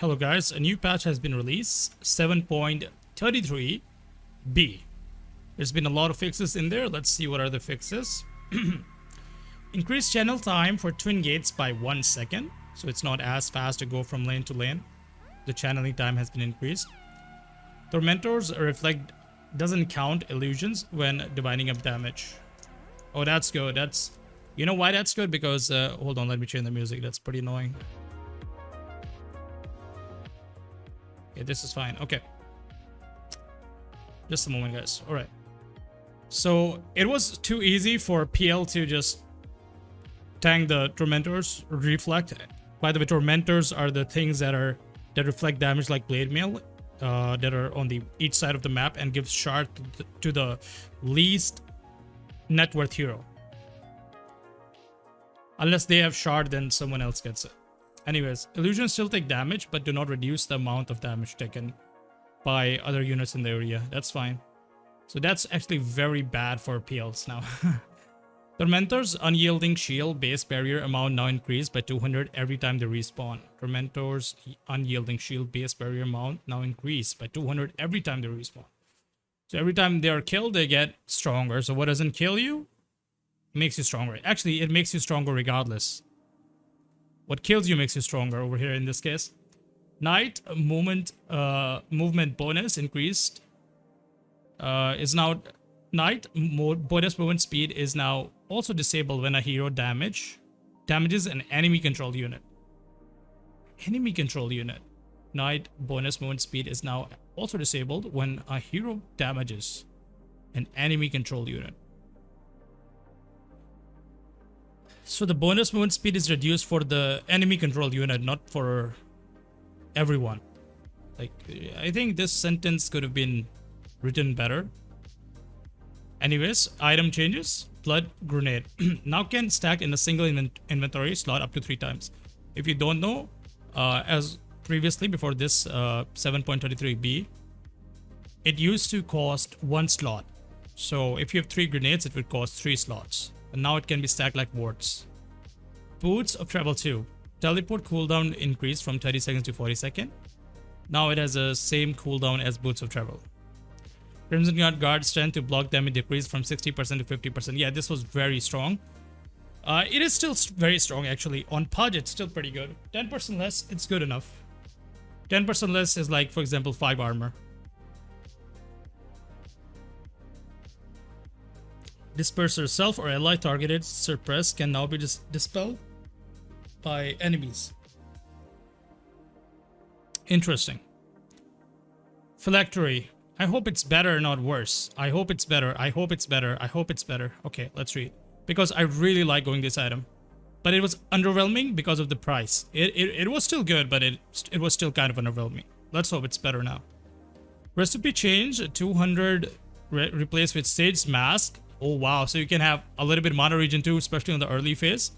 Hello guys, a new patch has been released, 7.33b. There's been a lot of fixes in there. Let's see what are the fixes. Increase channel time for twin gates by 1 second, so it's not as fast to go from lane to lane. The channeling time has been increased. Tormentor's reflect doesn't count illusions when dividing up damage. Oh, that's good. You know why that's good? Because hold on, let me change the music. That's pretty annoying. Okay, this is fine. Okay, just a moment, guys. All right, so it was too easy for PL to just tank the Tormentors reflect. By the way, Tormentors are the things that reflect damage like blade mail, that are on the each side of the map and gives shard to the least net worth hero. Unless they have shard, then someone else gets it. Anyways, illusions still take damage, but do not reduce the amount of damage taken by other units in the area. That's fine. So that's actually very bad for PLs now. Tormentor's Unyielding Shield base barrier amount now increased by 200 every time they respawn. Tormentor's Unyielding Shield base barrier amount now increased by 200 every time they respawn. So every time they are killed, they get stronger. So what doesn't kill you makes you stronger. Actually, it makes you stronger regardless. What kills you makes you stronger over here in this case. Night movement bonus increased. Is now night bonus movement speed is now also disabled when a hero damages an enemy control unit. Enemy control unit. Night bonus movement speed is now also disabled when a hero damages an enemy control unit. So the bonus movement speed is reduced for the enemy control unit, not for everyone. Like, I think this sentence could have been written better. Anyways, item changes. Blood Grenade. Now can stack in a single inventory slot up to 3 times. If you don't know, as previously before this 7.33b, it used to cost 1 slot. So if you have 3 grenades, it would cost 3 slots. And now it can be stacked like wards. Boots of Travel 2. Teleport cooldown increased from 30 seconds to 40 seconds. Now it has the same cooldown as Boots of Travel. Crimson Guard strength to block damage decreased from 60% to 50%. Yeah, this was very strong. It is still very strong actually. On Pudge, it's still pretty good. 10% less, it's good enough. 10% less is like, for example, 5 armor. Disperser, self or ally targeted suppress can now be dispelled by enemies. Interesting. Phylactery. I hope it's better, not worse. I hope it's better. I hope it's better. I hope it's better. Okay, let's read. Because I really like going this item. But it was underwhelming because of the price. It was still good, but it was still kind of underwhelming. Let's hope it's better now. Recipe change. 200 replaced with Sage's Mask. Oh wow, so you can have a little bit mana regen too, especially on the early phase.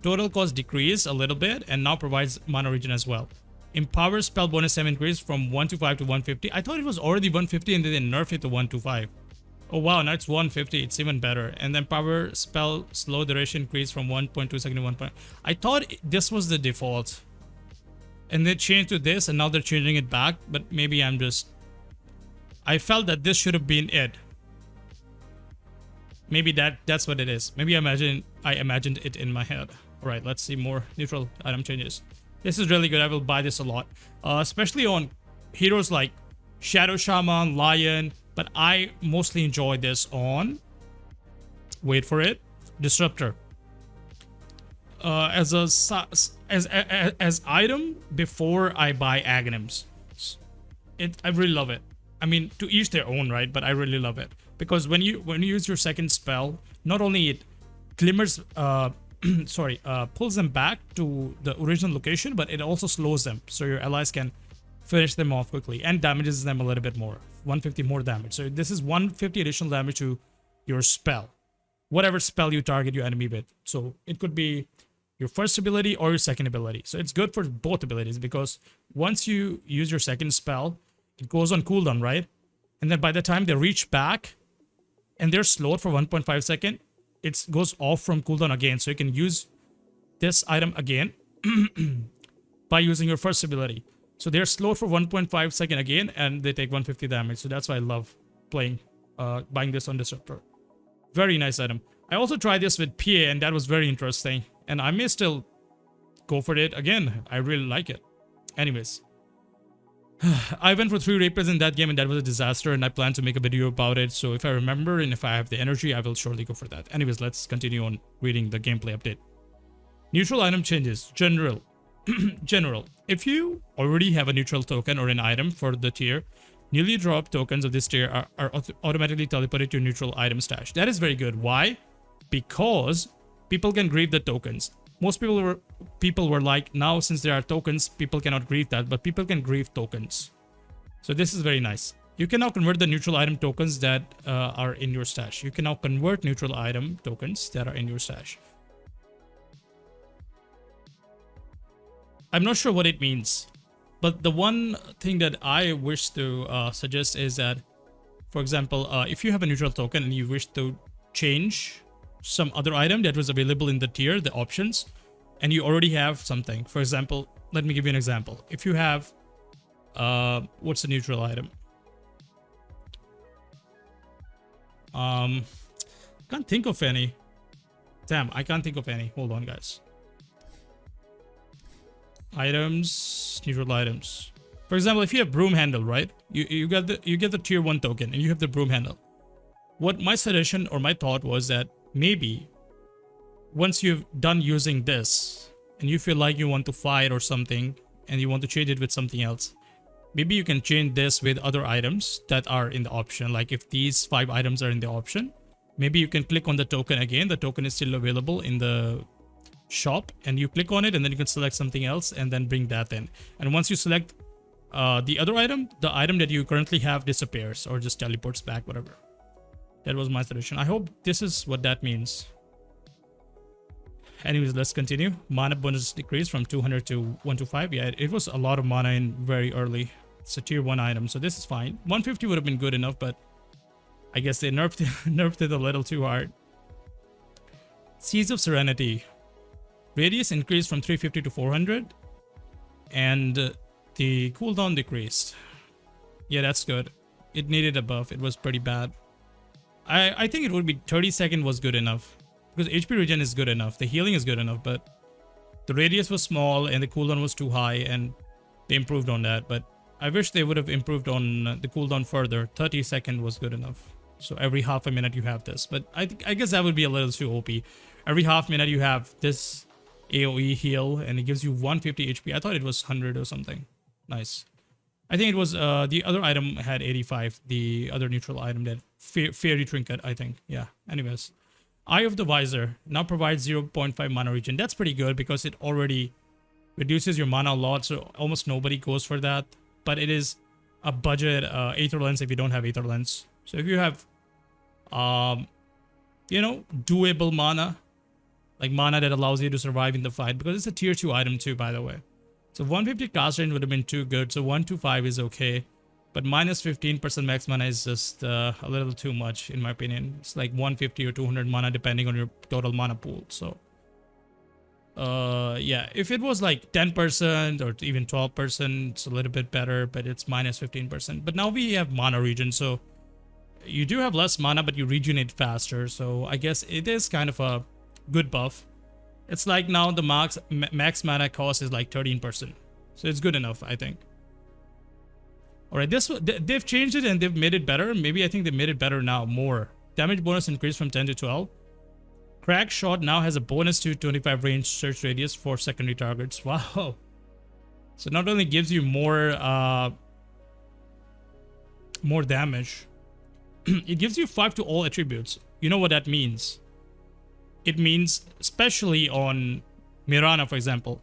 Total cost decreased a little bit and now provides mana regen as well. Empower spell bonus 7 increased from 125 to 150. I thought it was already 150 and then they nerfed it to 125. Oh wow, now it's 150. It's even better. And then power spell slow duration increased from 1.2 second to 1. I thought this was the default. And they changed to this and now they're changing it back. But maybe I felt that this should have been it. Maybe that's what it is. Maybe I imagined it in my head. All right, let's see more neutral item changes. This is really good. I will buy this a lot, especially on heroes like Shadow Shaman, Lion. But I mostly enjoy this on, wait for it, Disruptor. As item before I buy Aghanims. I really love it. I mean, to each their own, right? But I really love it. Because when you use your second spell, not only it glimmers, pulls them back to the original location, but it also slows them, so your allies can finish them off quickly and damages them a little bit more, 150 more damage. So this is 150 additional damage to your spell, whatever spell you target your enemy with. So it could be your first ability or your second ability. So it's good for both abilities because once you use your second spell, it goes on cooldown, right? And then by the time they reach back and they're slowed for 1.5 seconds, it goes off from cooldown again. So you can use this item again by using your first ability. So they're slowed for 1.5 second again, and they take 150 damage. So that's why I love playing, buying this on Disruptor. Very nice item. I also tried this with PA, and that was very interesting. And I may still go for it again. I really like it. Anyways. I went for 3 Reapers in that game, and that was a disaster, and I plan to make a video about it. So if I remember and if I have the energy, I will surely go for that. Anyways, let's continue on reading the gameplay update. Neutral item changes. General. General. If you already have a neutral token or an item for the tier, newly dropped tokens of this tier are automatically teleported to your neutral item stash. That is very good. Why? Because people can grieve the tokens. Most people were like, now since there are tokens, people cannot grieve that, but people can grieve tokens. So this is very nice. You can now convert the neutral item tokens that are in your stash. You can now convert neutral item tokens that are in your stash. I'm not sure what it means, but the one thing that I wish to suggest is that, for example, if you have a neutral token and you wish to change some other item that was available in the tier, the options, and you already have something. For example, let me give you an example. If you have, what's the neutral item? Can't think of any. Damn, I can't think of any. Hold on, guys. Items, neutral items. For example, if you have broom handle, right? You get the tier 1 token and you have the broom handle. What my suggestion or my thought was that maybe once you've done using this and you feel like you want to fight or something and you want to change it with something else, maybe you can change this with other items that are in the option. Like if these 5 items are in the option, maybe you can click on the token again. The token is still available in the shop and you click on it and then you can select something else and then bring that in. And once you select the other item, the item that you currently have disappears or just teleports back, whatever. That was my suggestion. I hope this is what that means. Anyways, let's continue. Mana bonus decreased from 200 to 125. Yeah, it was a lot of mana in very early. It's a tier 1 item, so this is fine. 150 would have been good enough, but I guess they nerfed it a little too hard. Seas of Serenity. Radius increased from 350 to 400. And the cooldown decreased. Yeah, that's good. It needed a buff. It was pretty bad. I think it would be 30 seconds was good enough. Because HP regen is good enough. The healing is good enough. But the radius was small and the cooldown was too high. And they improved on that. But I wish they would have improved on the cooldown further. 30 seconds was good enough. So every half a minute you have this. But I guess that would be a little too OP. Every half minute you have this AoE heal. And it gives you 150 HP. I thought it was 100 or something. Nice. I think it was the other item had 85. The other neutral item that Fairy Trinket, I think. Yeah. Anyways. Eye of the Visor now provides 0.5 mana regen. That's pretty good because it already reduces your mana a lot. So almost nobody goes for that. But it is a budget Aether Lens if you don't have Aether Lens. So if you have, you know, doable mana. Like mana that allows you to survive in the fight. Because it's a tier 2 item too, by the way. So 150 cast range would have been too good. So 125 is okay. But minus 15% max mana is just a little too much in my opinion. It's like 150 or 200 mana depending on your total mana pool. So yeah, if it was like 10% or even 12%, it's a little bit better, but it's minus 15%. But now we have mana regen, so you do have less mana, but you regenerate faster. So I guess it is kind of a good buff. It's like now the max mana cost is like 13%. So it's good enough, I think. Alright, they've changed it and they've made it better. Maybe I think they made it better now, more. Damage bonus increased from 10 to 12. Crack Shot now has a bonus to 25 range search radius for secondary targets. Wow. So not only gives you more damage, it gives you 5 to all attributes. You know what that means? It means, especially on Mirana, for example,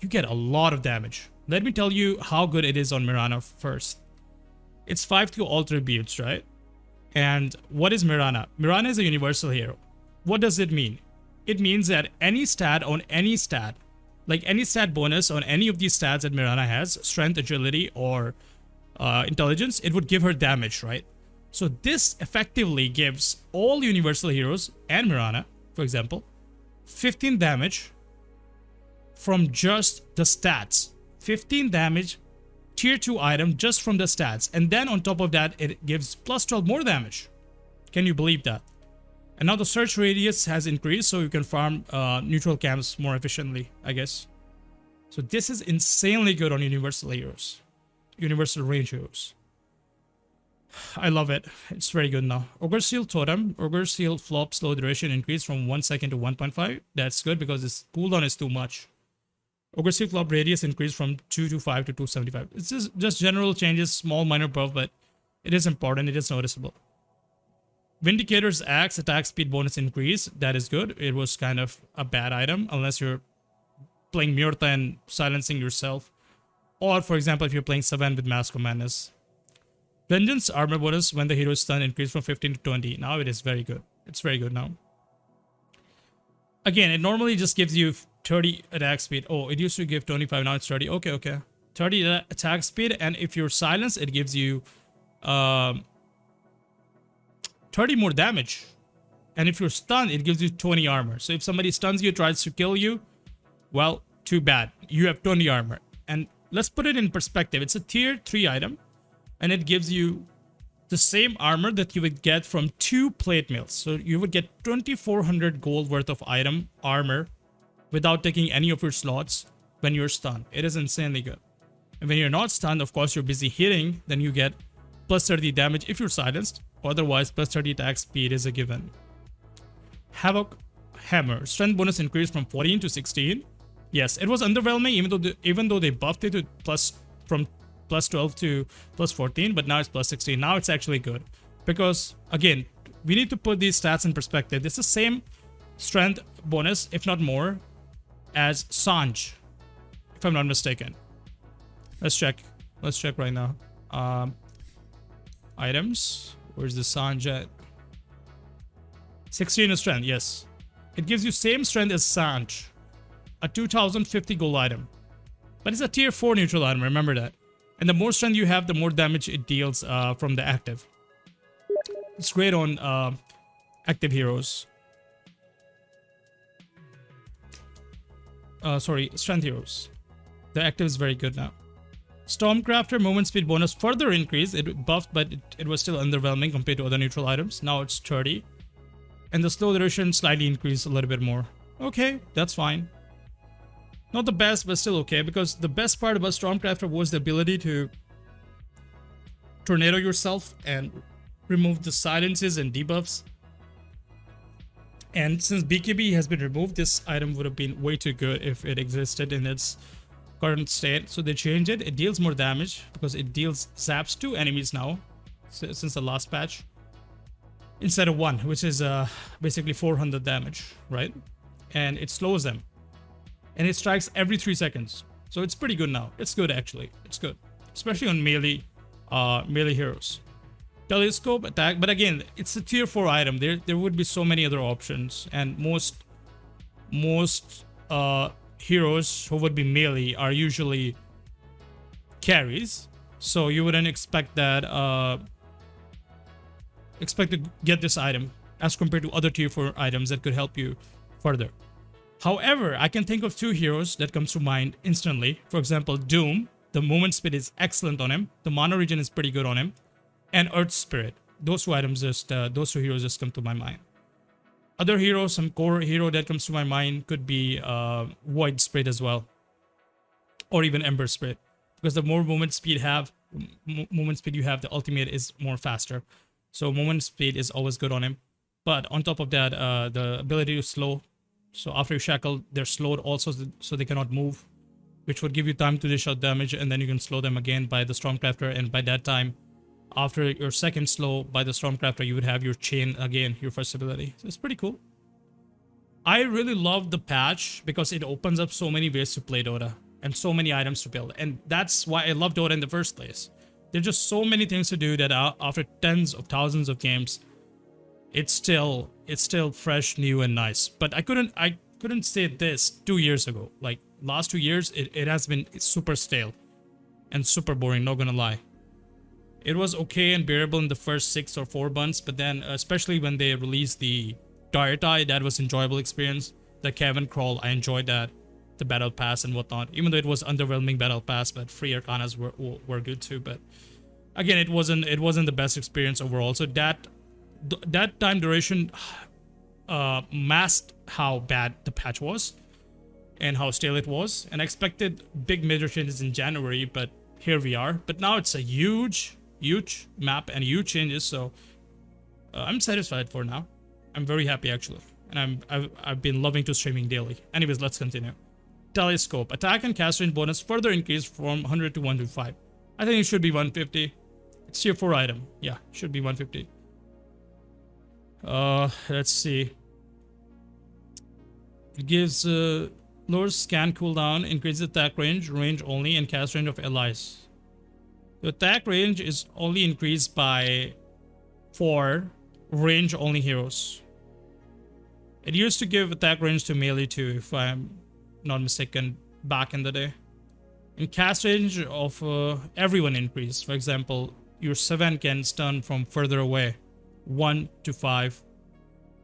you get a lot of damage. Let me tell you how good it is on Mirana first. It's 5 to all attributes, right? And what is Mirana? Mirana is a universal hero. What does it mean? It means that any stat on any stat, like any stat bonus on any of these stats that Mirana has, strength, agility, or intelligence, it would give her damage, right? So this effectively gives all universal heroes and Mirana, for example, 15 damage from just the stats. 15 damage tier 2 item just from the stats. And then on top of that, it gives plus 12 more damage. Can you believe that? And now the search radius has increased, so you can farm neutral camps more efficiently, I guess. So this is insanely good on universal heroes. Universal range heroes. I love it. It's very good now. Ogre Seal Totem. Ogre Seal flop slow duration increased from 1 second to 1.5. That's good because this cooldown is too much. Ogre Seal flop radius increased from 225 to 275. It's just general changes, small minor buff, but it is important. It is noticeable. Vindicator's Axe attack speed bonus increase. That is good. It was kind of a bad item unless you're playing Murta and silencing yourself. Or, for example, if you're playing Savan with Mask of Madness. Vengeance armor bonus when the hero is stunned increased from 15 to 20. Now it is very good. It's very good now. Again, it normally just gives you 30 attack speed. Oh, it used to give 25. Now it's 30. Okay, okay. 30 attack speed. And if you're silenced, it gives you 30 more damage. And if you're stunned, it gives you 20 armor. So if somebody stuns you, tries to kill you, well, too bad. You have 20 armor. And let's put it in perspective. It's a tier 3 item. And it gives you the same armor that you would get from 2 plate mills. So you would get 2400 gold worth of item armor without taking any of your slots when you're stunned. It is insanely good. And when you're not stunned, of course, you're busy hitting. Then you get plus 30 damage if you're silenced. Otherwise, plus 30 attack speed is a given. Havoc Hammer. Strength bonus increased from 14 to 16. Yes, it was underwhelming even though they buffed it to from plus 12 to plus 14, but now it's plus 16. Now it's actually good because, again, we need to put these stats in perspective. This is the same strength bonus, if not more, as Sanj, if I'm not mistaken. Let's check. Let's check right now. Items. Where's the Sanj at? 16 is strength, yes. It gives you same strength as Sanj, a 2050 gold item. But it's a tier 4 neutral item, remember that. And the more strength you have, the more damage it deals from the active. It's great on active heroes. Sorry, strength heroes. The active is very good now. Stormcrafter movement speed bonus further increased. It buffed, but it was still underwhelming compared to other neutral items. Now it's 30. And the slow duration slightly increased a little bit more. Okay, that's fine. Not the best, but still okay, because the best part about Stormcrafter was the ability to tornado yourself and remove the silences and debuffs. And since BKB has been removed, this item would have been way too good if it existed in its current state. So they changed it. It deals more damage because it deals zaps 2 enemies now since the last patch, instead of 1, which is basically 400 damage, right? And it slows them. And it strikes every 3 seconds. So it's pretty good now. It's good, actually. It's good. Especially on melee heroes. Telescope attack. But again, it's a tier 4 item. There would be so many other options. And most heroes who would be melee are usually carries. So you wouldn't expect that... expect to get this item as compared to other tier 4 items that could help you further. However, I can think of 2 heroes that comes to mind instantly. For example, Doom. The movement speed is excellent on him. The mana regen is pretty good on him. And Earth Spirit. Those 2 items those 2 heroes just come to my mind. Other heroes, some core hero that comes to my mind could be Void Spirit as well. Or even Ember Spirit. Because the more movement speed you have, the ultimate is more faster. So movement speed is always good on him. But on top of that, the ability to slow. So after you shackle, they're slowed also so they cannot move, which would give you time to dish out damage, and then you can slow them again by the Stormcrafter. And by that time, after your second slow by the Stormcrafter, you would have your chain again, your first ability. So it's pretty cool. I really love the patch because it opens up so many ways to play Dota and so many items to build. And that's why I love Dota in the first place. There's just so many things to do that after tens of thousands of games, it's still fresh, new, and nice. But I couldn't say this 2 years ago. Like last 2 years, it has been super stale and super boring, not gonna lie. It was okay and bearable in the first 6 or 4 months, but then especially when they released the DOTA, that was enjoyable experience. The cavern crawl, I enjoyed that. the battle pass and whatnot. Even though it was underwhelming battle pass, but free arcanas were good too. But again, it wasn't the best experience overall. So that time duration masked how bad the patch was and how stale it was. And I expected big major changes in January, but here we are. But now it's a huge map and huge changes. So I'm satisfied for now. I'm very happy actually, and I've been loving to streaming daily. Anyways, let's continue. Telescope. Attack and cast range bonus further increased from 100 to 125. I think it should be 150. It's tier 4 item. Yeah, should be 150. Let's see. It gives lowers scan cooldown, increases attack range only, and cast range of allies. The attack range is only increased by 4 range only heroes. It used to give attack range to melee too, if I'm not mistaken, back in the day. And cast range of everyone increased. For example, your 7 can stun from further away, 1 to 5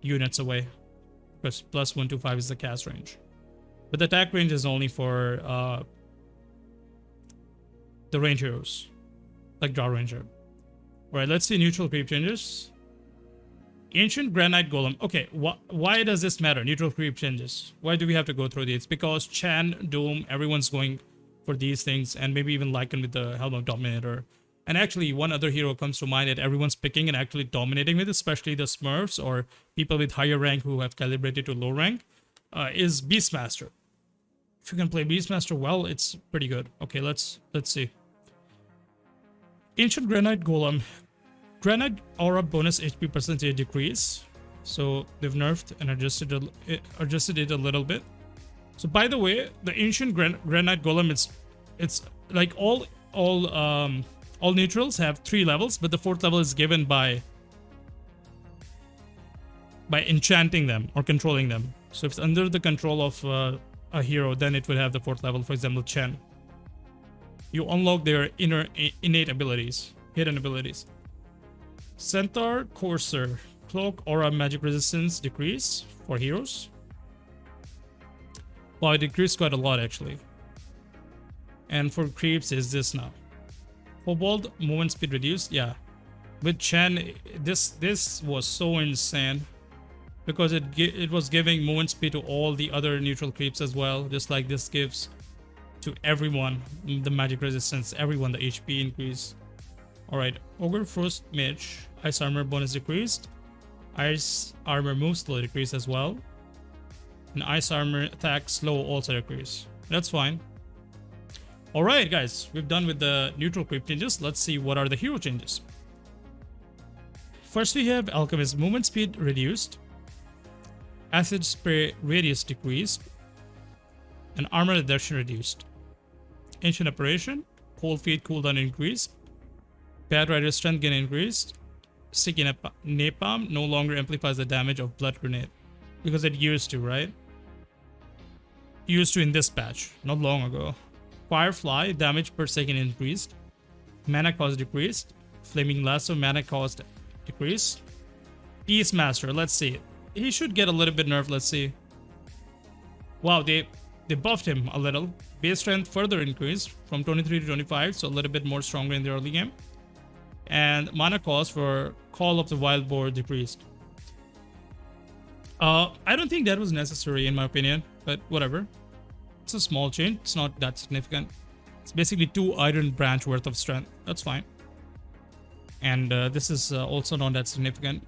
units away, because plus 1 to 5 is the cast range. But the attack range is only for the range heroes, like Draw Ranger. Alright, let's see neutral creep changes. Ancient Granite Golem. Okay, why does this matter? Neutral creep changes. Why do we have to go through these? Because Chan, Doom, everyone's going for these things, and maybe even Lycan with the Helm of Dominator. And actually, one other hero comes to mind that everyone's picking and actually dominating with, especially the Smurfs or people with higher rank who have calibrated to low rank, is Beastmaster. If you can play Beastmaster well, it's pretty good. Okay, let's see. Ancient Granite Golem. Granite aura bonus HP percentage decrease. So they've nerfed and adjusted it a little bit. So by the way, the Ancient Granite Golem, it's like all neutrals have 3 levels, but the 4th level is given by enchanting them or controlling them. So if it's under the control of a hero, then it would have the 4th level. For example, Chen. You unlock their innate abilities, hidden abilities. Centaur Courser. Cloak aura magic resistance decrease for heroes. Wow, it decreased quite a lot actually. And for creeps is this now. Kobold movement speed reduced. Yeah. With Chen, this was so insane. Because it was giving movement speed to all the other neutral creeps as well. Just like this gives to everyone the magic resistance, everyone the HP increase. Alright, Ogre Frost Mage, Ice Armor bonus decreased. Ice Armor move slow decreased as well. And Ice Armor attack slow also decreased. That's fine. Alright guys, we're done with the neutral creep changes. Let's see what are the hero changes. First we have Alchemist movement speed reduced. Acid Spray radius decreased. And Armor reduction reduced. Ancient Apparition, Cold Feet cooldown increased. Bad Rider strength gain increased. Sticky Napalm no longer amplifies the damage of Blood Grenade. Because it used to, right? Used to in this patch, not long ago. Firefly, damage per second increased. Mana cost decreased. Flaming Lasso, mana cost decreased. Beastmaster, let's see. He should get a little bit nerfed, let's see. Wow, they buffed him a little. Base strength further increased from 23 to 25, so a little bit more stronger in the early game. And mana cost for Call of the Wild Boar decreased. I don't think that was necessary in my opinion, but whatever. It's a small change, it's not that significant. It's basically 2 Iron Branch worth of strength, that's fine. And this is also not that significant.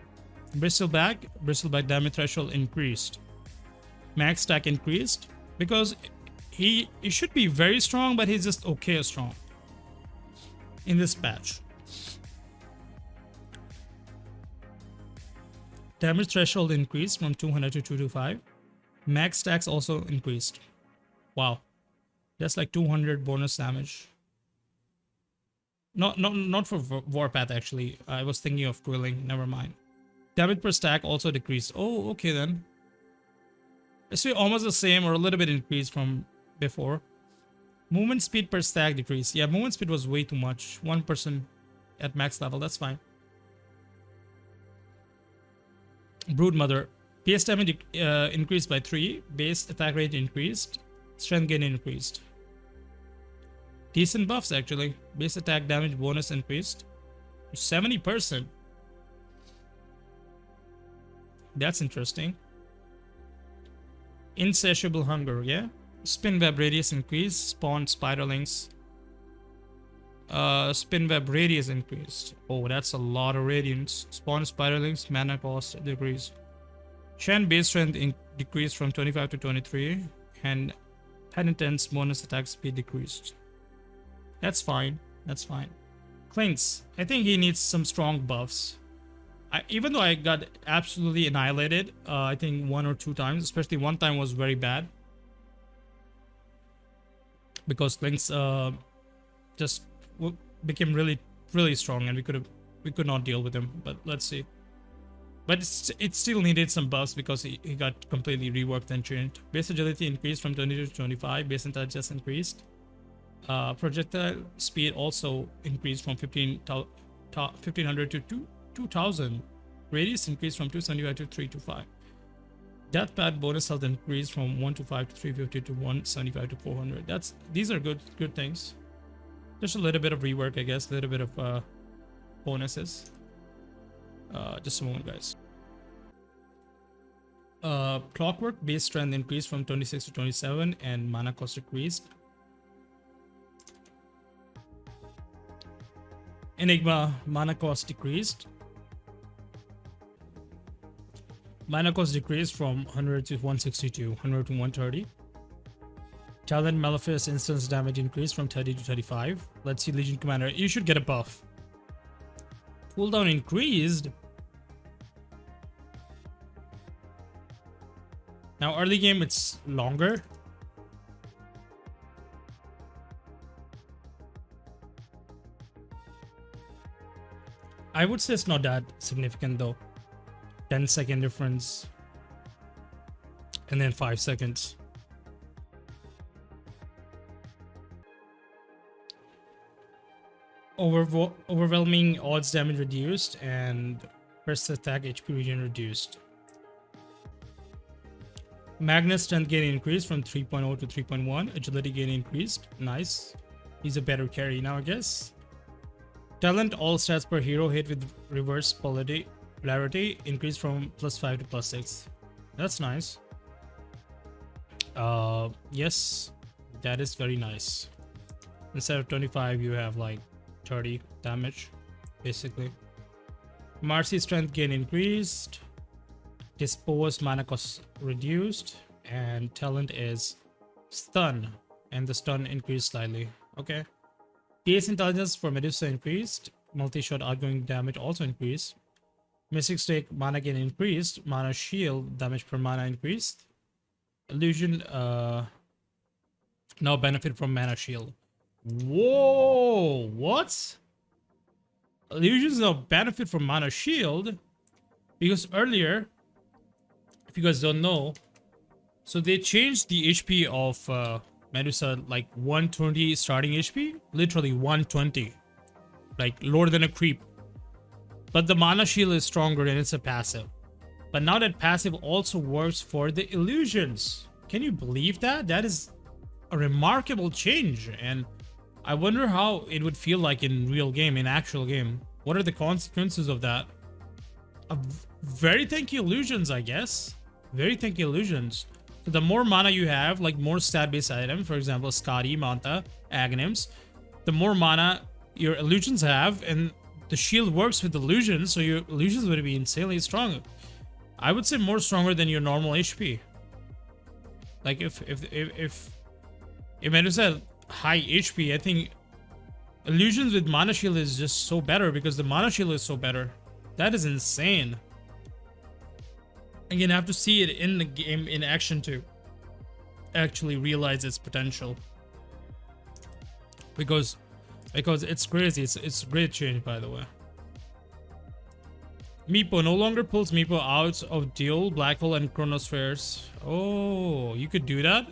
Bristleback damage threshold increased. Max stack increased because he should be very strong, but he's just okay strong in this patch. Damage threshold increased from 200 to 225. Max stacks also increased. Wow, that's like 200 bonus damage. Not for Warpath actually. I was thinking of Quilling. Never mind. Damage per stack also decreased. Oh, okay then. It's almost the same or a little bit increased from before. Movement speed per stack decreased. Yeah, movement speed was way too much. 1% at max level. That's fine. Broodmother. Base damage increased by 3. Base attack rate increased. Strength gain increased. Decent buffs actually. Base attack damage bonus increased to 70%. That's interesting. Insatiable hunger, yeah. Spin web radius increased. Spawn spiderlings. Spin web radius increased. Oh, that's a lot of radiance. Spawn spiderlings, mana cost decreased. Shen base strength decreased from 25 to 23, and penitence bonus attack speed decreased. That's fine. That's fine. Clinks. I think he needs some strong buffs. Even though I got absolutely annihilated, I think 1 or 2 times, especially one time was very bad. Because Clinks just became really strong, and we could not deal with him. But let's see. But it still needed some buffs because he got completely reworked and changed. Base agility increased from 22 to 25. Base intelligence increased. Projectile speed also increased from 1500 to 2000. Radius increased from 275 to 325. Death pad bonus health increased from 125 to 350 to 175 to 400. These are good things. Just a little bit of rework, I guess. A little bit of bonuses. Just a moment, guys. Clockwork base strength increased from 26 to 27, and mana cost decreased. Enigma mana cost decreased. Mana cost decreased from 100 to 162, 100 to 130. Talent Malefice instance damage increased from 30 to 35. Let's see, Legion Commander. You should get a buff. Cooldown increased. Now early game it's longer. I would say it's not that significant though. 10-second difference. And then 5 seconds. Overwhelming odds damage reduced, and first attack HP regen reduced. Magnus strength gain increased from 3.0 to 3.1. Agility gain increased. Nice. He's a better carry now, I guess. Talent all stats per hero hit with reverse polarity increased from +5 to +6. That's nice. Yes, that is very nice. Instead of 25, you have like 30 damage, basically. Marcy strength gain increased. Dispose mana cost reduced, and talent is stun, and the stun increased slightly. Okay. PS intelligence for Medusa increased. Multi-shot outgoing damage also increased. Mystic Stake mana gain increased. Mana shield damage per mana increased. Illusion now benefit from mana shield. Whoa, what? Illusions now benefit from mana shield, because earlier, if you guys don't know, so they changed the HP of Medusa like 120 starting HP, literally 120, like lower than a creep. But the mana shield is stronger and it's a passive. But now that passive also works for the illusions. Can you believe that? That is a remarkable change, and I wonder how it would feel like in real game, in actual game. What are the consequences of that? Very tanky illusions, I guess. Very tanky illusions. So the more mana you have, like more stat-based item, for example, Skadi, Manta, Aghanims, the more mana your illusions have, and the shield works with illusions, so your illusions would be insanely strong. I would say more stronger than your normal HP. Like if Medusa had high HP, I think illusions with mana shield is just so better, because the mana shield is so better. That is insane. Again, I have to see it in the game in action to actually realize its potential. Because it's crazy. It's a great change, by the way. Meepo no longer pulls Meepo out of Duel, Black Hole, and Chronospheres. Oh, you could do that?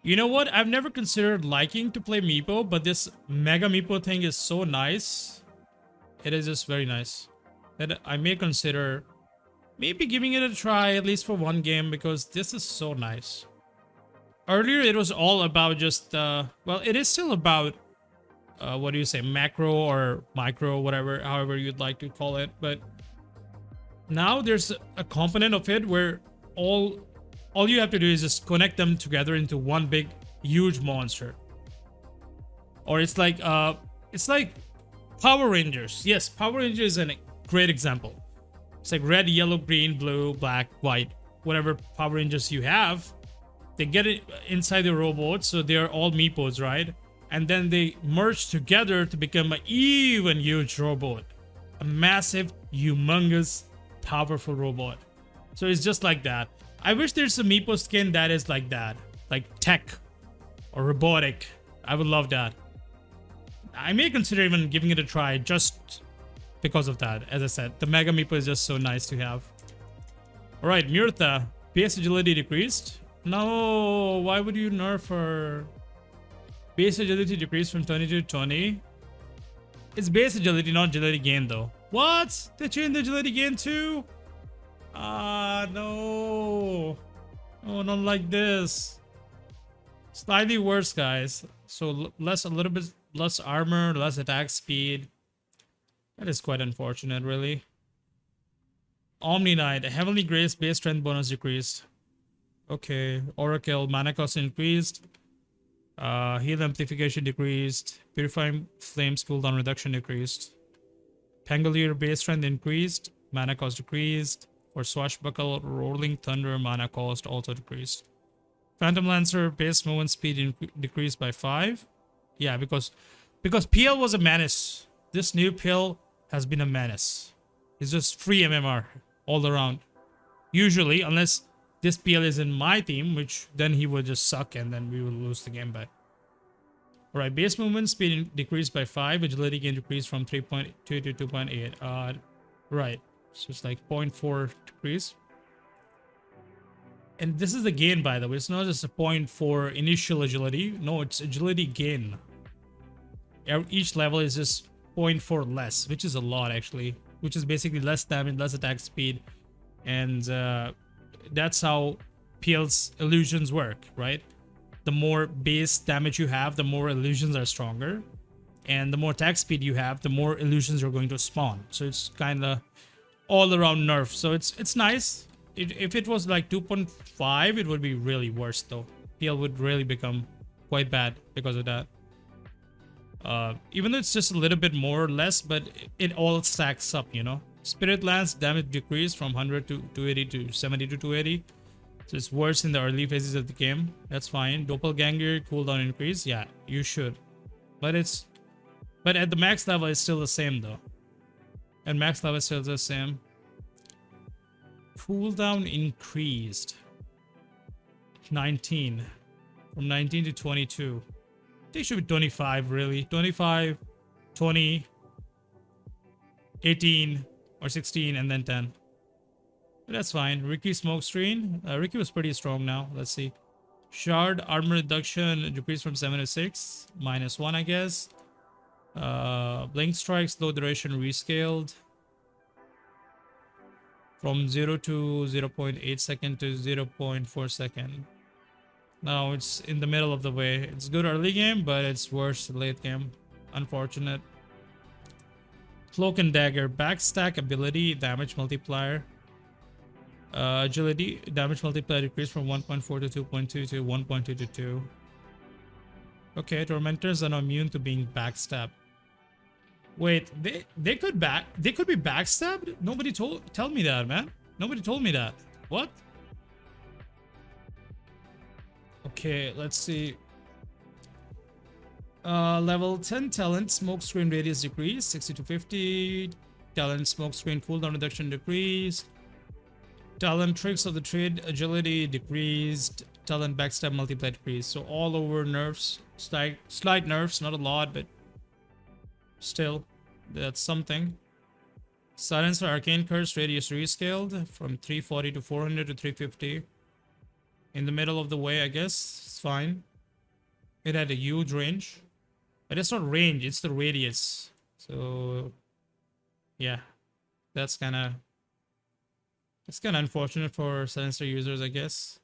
You know what? I've never considered liking to play Meepo, but this Mega Meepo thing is so nice. It is just very nice. That I may consider maybe giving it a try, at least for one game, because this is so nice. earlier it was all about just well, it is still about what do you say, macro or micro, whatever, however you'd like to call it. But now there's a component of it where all you have to do is just connect them together into one big huge monster. Or it's like Power Rangers. Yes, Power Rangers is a great example. It's like red, yellow, green, blue, black, white, whatever Power Rangers you have. They get it inside the robot, so they're all meepos, right? And then they merge together to become an even huge robot. A massive, humongous, powerful robot. So it's just like that. I wish there's a meepo skin that is like that. Like tech or robotic. I would love that. I may consider even giving it a try just because of that. As I said, the Mega Meepo is just so nice to have. Alright, Murtha. Base agility decreased. No, why would you nerf her? Base agility decreased from 20 to 20. It's base agility, not agility gain though. What? They changed the agility gain too? Ah, no. Oh, not like this. Slightly worse, guys. So a little bit less armor, less attack speed. That is quite unfortunate, really. Omni Knight, Heavenly Grace base strength bonus decreased. Okay, Oracle mana cost increased. Heal amplification decreased. Purifying Flames cooldown reduction decreased. Pangolier base strength increased. Mana cost decreased. For Swashbuckle, Rolling Thunder mana cost also decreased. Phantom Lancer base movement speed decreased by 5. Yeah, because PL was a menace. This new PL has been a menace. It's just free MMR all around. Usually, unless this PL is in my team, which then he would just suck and then we will lose the game back. Alright, base movement speed decreased by 5. Agility gain decreased from 3.2 to 2.8. Right. So it's like 0.4 decrease. And this is the gain, by the way. It's not just a 0.4 initial agility. No, it's agility gain. Each level is just 0.4 less, which is a lot actually. Which is basically less damage, less attack speed. And that's how PL's illusions work, right? The more base damage you have, the more illusions are stronger. And the more attack speed you have, the more illusions are going to spawn. So it's kind of all around nerf. So it's nice. If it was like 2.5, it would be really worse though. PL would really become quite bad because of that. Even though it's just a little bit more or less, but it all stacks up, you know. Spirit Lance damage decreased from 100 to 280 to 70 to 280. So it's worse in the early phases of the game. That's fine. Doppelganger cooldown increase. Yeah, you should. But at the max level, it's still the same though. At max level, it's still the same. Cooldown increased. 19. From 19 to 22. I think it should be 25 really. 25, 20, 18, or 16, and then 10. But that's fine. Ricky Smokescreen. Ricky was pretty strong now. Let's see. Shard armor reduction decreased from 7 to 6. -1, I guess. Blink Strike slow duration rescaled. From 0 to 0.8 second to 0.4 second. Now it's in the middle of the way. It's good early game, but it's worse late game. Unfortunate. Cloak and Dagger. Backstack ability. Damage multiplier. Agility. Damage multiplier decreased from 1.4 to 2.2 to 1.2 to 2. Okay, Tormentors are now immune to being backstabbed. Wait, they could be backstabbed? Nobody tell me that, man. Nobody told me that. What? Okay, let's see. Level 10 talent smokescreen radius decrease 60 to 50. Talent smokescreen cooldown reduction decreased. Talent tricks of the trade agility decreased. Talent backstab multiplier decreased. So all over nerfs, slight nerfs, not a lot, but still, that's something. Silencer Arcane Curse radius rescaled from 340 to 400 to 350. In the middle of the way, I guess. It's fine. It had a huge range. But it's not range, it's the radius. So, yeah. That's kind of unfortunate for Silencer users, I guess.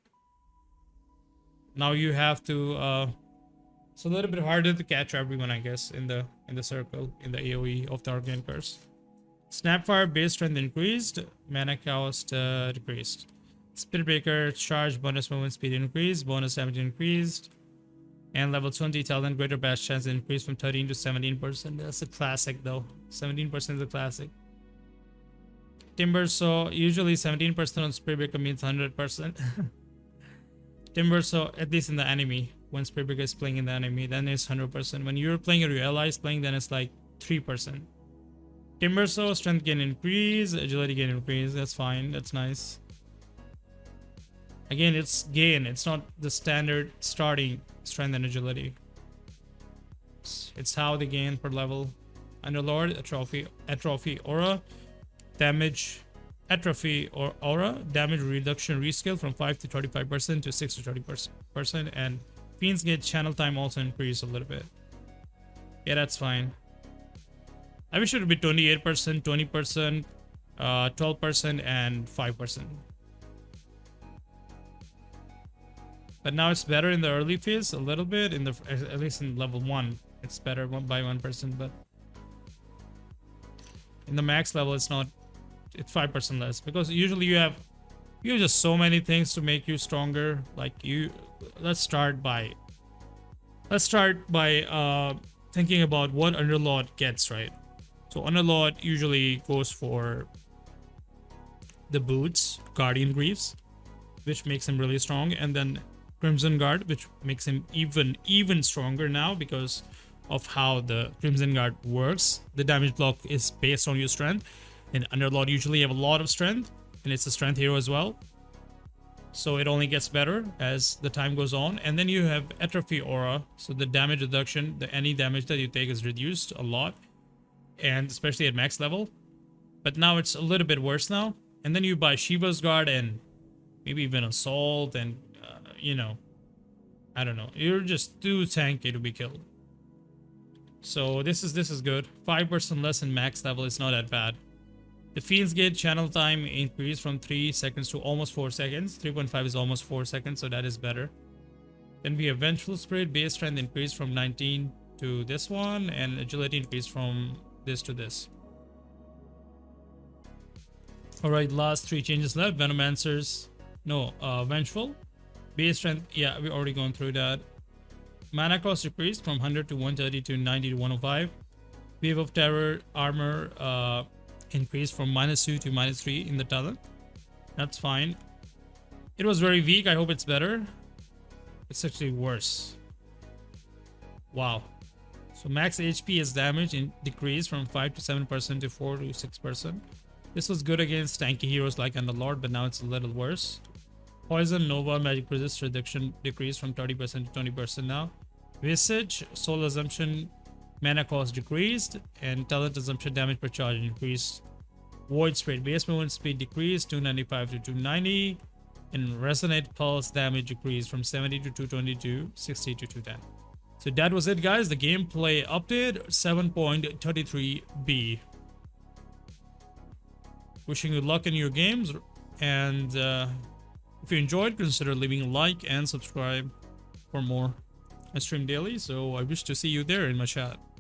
Now you have to it's a little bit harder to catch everyone, I guess, in the circle, in the AoE of the Arcane Curse. Snapfire base strength increased, mana cost decreased. Spirit Breaker charge bonus movement speed increased, bonus damage increased, and level 20 talent greater bash chance increased from 13 to 17%. That's a classic though. 17% is a classic. Timber, so usually 17% on Spirit Breaker means 100%. Timber, so at least in the enemy, when Spirit Breaker is playing in the enemy, then it's 100%. When you're playing or your allies playing, then it's like 3%. Timber, so strength gain increase, agility gain increase. That's fine. That's nice. Again, it's gain. It's not the standard starting strength and agility. It's how they gain per level. Underlord, atrophy, aura, damage, atrophy or aura, damage reduction rescale from 5 to 35% to 6 to 30%, and Fiend's Gate channel time also increase a little bit. Yeah, that's fine. I wish it would be 28%, 20%, 12%, and 5%. But now it's better in the early phase a little bit, in the at least in level 1. It's better by 1%, but in the max level it's not. It's 5% less, because usually you have just so many things to make you stronger. Like let's start by thinking about what Underlord gets, right? So Underlord usually goes for the boots, Guardian Greaves, which makes him really strong, and then Crimson Guard, which makes him even stronger now because of how the Crimson Guard works. The damage block is based on your strength, and Underlord usually have a lot of strength, and it's a strength hero as well. So it only gets better as the time goes on. And then you have Atrophy Aura, so the damage reduction, any damage that you take is reduced a lot, and especially at max level. But now it's a little bit worse now. And then you buy Shiva's Guard and maybe even Assault, and you know, I don't know. You're just too tanky to be killed. So this is good. 5% less in max level is not that bad. The Fiend's Gate channel time increased from 3 seconds to almost 4 seconds. 3.5 is almost 4 seconds, so that is better. Then we have Vengeful Spirit base strength increased from 19 to this one, and agility increased from this to this. Alright, last 3 changes left. Venomancer's, no, Vengeful. Base strength, yeah, we've already gone through that. Mana cost decreased from 100 to 130 to 90 to 105. Wave of Terror armor increased from -2 to -3 in the talent. That's fine. It was very weak. I hope it's better. It's actually worse. Wow. So max HP is damage decreased from 5 to 7% to 4 to 6%. This was good against tanky heroes like Underlord, but now it's a little worse. Poison, Nova, Magic Resist reduction decreased from 30% to 20% now. Visage, Soul Assumption, mana cost decreased, and Talent Assumption damage per charge increased. Void Spirit base movement speed decreased 295 to 290, and Resonate Pulse damage decreased from 70 to 220 to 60 to 210. So that was it, guys. The gameplay update 7.33b. Wishing you luck in your games, and if you enjoyed, consider leaving a like and subscribe for more. I stream daily, so I wish to see you there in my chat.